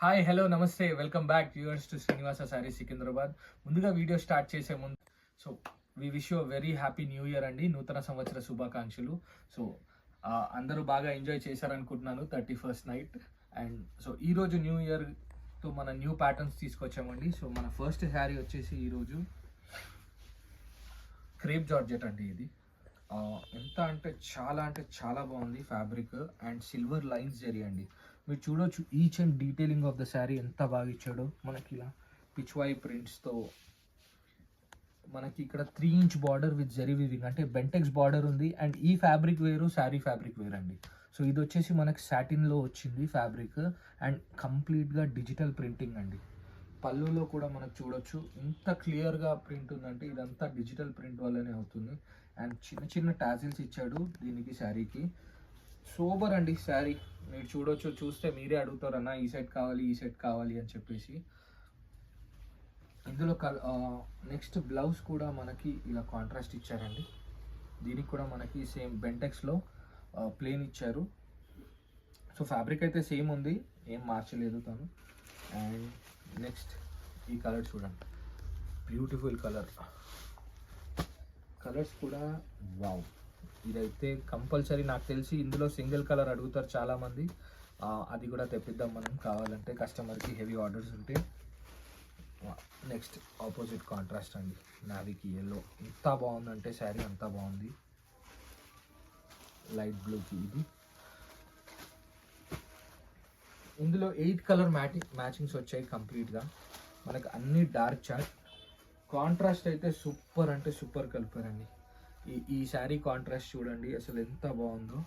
Hi hello నమస్తే welcome back viewers to Srinivasa sari Secunderabad. ముందుగా video start చేసే ముందు so we wish you very happy new year అండి, నూతన సంవత్సర శుభాకాంక్షలు. సో అందరూ బాగా ఎంజాయ్ చేశారనుకుంటున్నాను 31st నైట్. అండ్ సో ఈరోజు న్యూ ఇయర్తో మన న్యూ ప్యాటర్న్స్ తీసుకొచ్చామండి. సో మన ఫస్ట్ శారీ వచ్చేసి ఈరోజు క్రేప్ జార్జెట్ అండి. ఇది ఎంత అంటే చాలా బాగుంది fabric and silver lines zari అండి. మీరు చూడొచ్చు each and detailing of the sari ఎంత బాగా ఇచ్చాడో. మనకి ఇలా పిచ్వాయి ప్రింట్స్తో మనకి ఇక్కడ 3-inch border with zari weaving, అంటే బెంటెక్స్ బార్డర్ ఉంది. అండ్ ఈ ఫ్యాబ్రిక్ వేరు, శారీ ఫ్యాబ్రిక్ వేరు అండి. సో ఇది వచ్చేసి మనకి సాటిన్లో వచ్చింది ఫ్యాబ్రిక్ అండ్ కంప్లీట్గా డిజిటల్ ప్రింటింగ్ అండి. పళ్ళులో కూడా మనకు చూడొచ్చు ఎంత క్లియర్గా ప్రింట్ ఉందంటే ఇదంతా డిజిటల్ ప్రింట్ వల్లనే అవుతుంది. అండ్ చిన్న చిన్న టాజిల్స్ ఇచ్చాడు దీనికి శారీకి. సూపర్ అండి శారీ. మీరు చూడొచ్చు, చూస్తే మీరే అడుగుతారన్నా ఈ సెట్ కావాలి ఈ సెట్ కావాలి అని చెప్పేసి. ఇందులో నెక్స్ట్ బ్లౌజ్ కూడా మనకి ఇలా కాంట్రాస్ట్ ఇచ్చారండి. దీనికి కూడా మనకి సేమ్ బెంటెక్స్లో ప్లేన్ ఇచ్చారు. సో ఫ్యాబ్రిక్ అయితే సేమ్ ఉంది, ఏం మార్చలేదు తను. అండ్ నెక్స్ట్ ఈ కలర్ చూడండి, బ్యూటిఫుల్ కలర్స్ కూడా వావ్. ఇదైతే కంపల్సరీ నాకు తెలిసి ఇందులో సింగిల్ కలర్ అడుగుతారు చాలామంది, అది కూడా తెప్పిద్దాం మనం కావాలంటే కస్టమర్కి హెవీ ఆర్డర్స్ ఉంటే. నెక్స్ట్ ఆపోజిట్ కాంట్రాస్ట్ అండి, నావీకి ఎల్లో. ఎంత బాగుందంటే శారీ అంతా బాగుంది. లైట్ బ్లూకి ఇది. ఇందులో 8 కలర్ మ్యాచింగ్స్ వచ్చాయి కంప్లీట్గా. మనకు అన్ని డార్క్ చాట్. కాంట్రాస్ట్ అయితే సూపర్ అంటే సూపర్ కలిపారండి. ఈ శారీ కాంట్రాస్ట్ చూడండి అసలు ఎంత బాగుందో.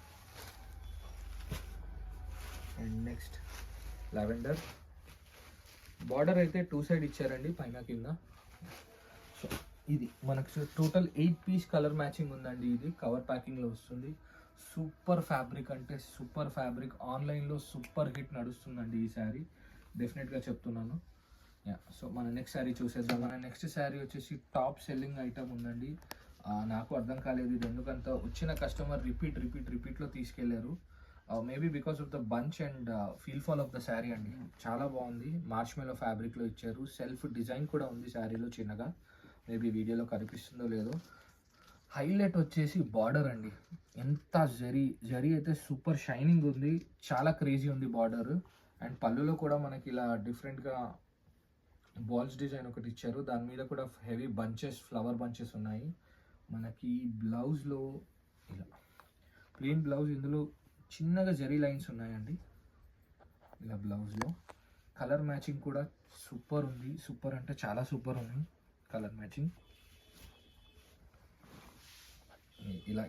And next lavender. బార్డర్ అయితే 2 సైడ్ ఇచ్చారండి, పైన కింద. సో ఇది మనకు టోటల్ 8 పీస్ కలర్ మ్యాచింగ్ ఉందండి. ఇది కవర్ ప్యాకింగ్లో వస్తుంది. సూపర్ ఫ్యాబ్రిక్ అంటే సూపర్ ఫ్యాబ్రిక్. ఆన్లైన్లో సూపర్ హిట్ నడుస్తుందండి ఈ శారీ, డెఫినెట్గా చెప్తున్నాను. సో మన నెక్స్ట్ శారీ చూసేద్దాం. మన నెక్స్ట్ శారీ వచ్చేసి టాప్ సెల్లింగ్ ఐటమ్ ఉందండి. నాకు అర్థం కాలేదు ఇది ఎందుకంత వచ్చిన కస్టమర్ రిపీట్లో తీసుకెళ్లారు. Maybe because of the bunch and fall of the sari అండి. చాలా బాగుంది. మార్ష్మెలో ఫ్యాబ్రిక్లో ఇచ్చారు. సెల్ఫ్ డిజైన్ కూడా ఉంది శారీలో చిన్నగా, మేబీ వీడియోలో కనిపిస్తుందో లేదో. హైలైట్ వచ్చేసి బార్డర్ అండి. ఎంత జరీ అయితే సూపర్ షైనింగ్ ఉంది, చాలా క్రేజీ ఉంది బార్డర్. అండ్ పళ్ళులో కూడా మనకి ఇలా డిఫరెంట్గా బాల్స్ డిజైన్ ఒకటి ఇచ్చారు. దాని మీద కూడా హెవీ ఫ్లవర్ బంచెస్ ఉన్నాయి. మనకి బ్లౌజ్లో ఇలా ప్లెయిన్ బ్లౌజ్, ఇందులో చిన్నగా జరీ లైన్స్ ఉన్నాయండి ఇలా బ్లౌజ్లో. కలర్ మ్యాచింగ్ కూడా సూపర్ ఉంది. సూపర్ అంటే చాలా సూపర్ ఉంది కలర్ మ్యాచింగ్.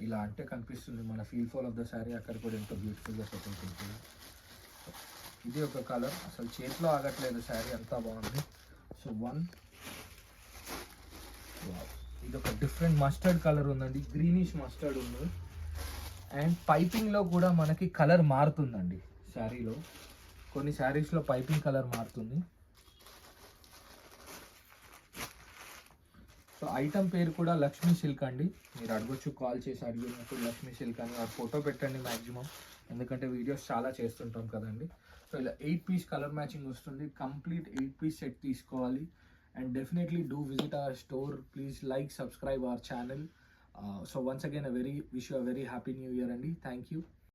ఇలా అంటే కనిపిస్తుంది మన ఫాల్ ఆఫ్ ద శారీ. అక్కడ కూడా ఎంతో బ్యూటిఫుల్గా సెట్ అవుతుంది. ఇది ఒక కలర్, అసలు చేతిలో ఆగట్లేదు శారీ, అంతా బాగుంది. సో ఇది ఒక డిఫరెంట్ మస్టర్డ్ కలర్ ఉందండి, గ్రీనిష్ మస్టర్డ్ ఉంది. అండ్ పైపింగ్లో కూడా మనకి కలర్ మారుతుందండి శారీలో. కొన్ని శారీస్లో పైపింగ్ కలర్ మారుతుంది. సో ఐటమ్ పేరు కూడా లక్ష్మీ సిల్క్ అండి. మీరు అడగొచ్చు, కాల్ చేసి అడిగినప్పుడు లక్ష్మీ సిల్క్ అని ఆ ఫోటో పెట్టండి మ్యాక్సిమం, ఎందుకంటే వీడియోస్ చాలా చేస్తుంటాం కదండి. సో ఇలా 8 పీస్ కలర్ మ్యాచింగ్ వస్తుంది. కంప్లీట్ 8 పీస్ సెట్ తీసుకోవాలి. And definitely do visit our store. Please like, subscribe our channel. So once again, wish you a very happy new year, Andy. Thank you.